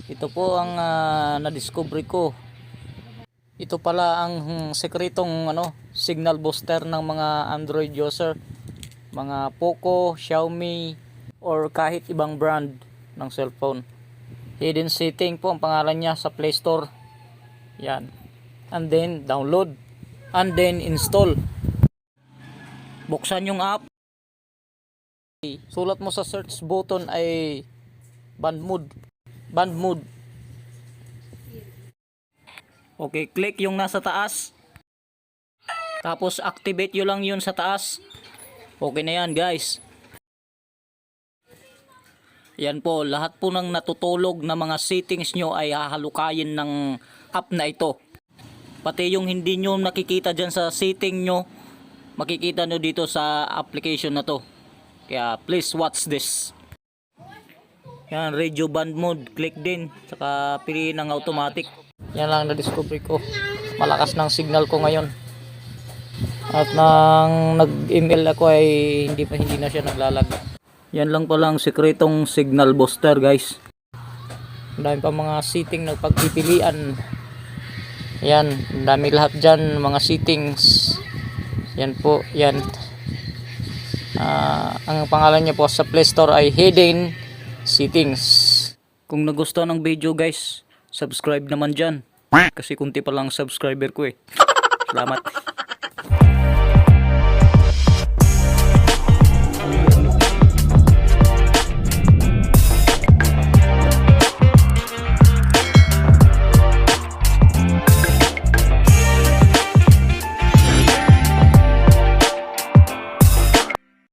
Ito po ang na-discover ko. Ito pala ang sekretong signal booster ng mga Android user, mga Poco, Xiaomi or kahit ibang brand ng cellphone. Hidden setting po ang pangalan niya sa Play Store. Yan. And then download and then install. Buksan yung app. Sulat mo sa search button ay band mode. Okay, click yung nasa taas. Tapos activate yun lang yun sa taas. Okay na yan, guys. Yan po, lahat po ng natutulog na mga settings nyo ay hahalukayin ng app na ito. Pati yung hindi nyo nakikita dyan sa setting nyo, makikita nyo dito sa application na to. Kaya please watch this. Yan, radio band mode, click din. Saka piliin ng automatic. Yan lang na-discover ko. Malakas ng signal ko ngayon. At nang nag-email ako ay hindi na siya naglalag. Yan lang pala ang sekretong signal booster, guys. Ang dami pa mga setting na pagpipilian. Yan, ang dami lahat dyan, mga settings. Yan po, yan. Ang pangalan niya po sa Play Store ay Hidden Settings. Kung nagustuhan ng video, guys, subscribe naman dyan. Kasi kunti pa lang subscriber ko eh. Salamat.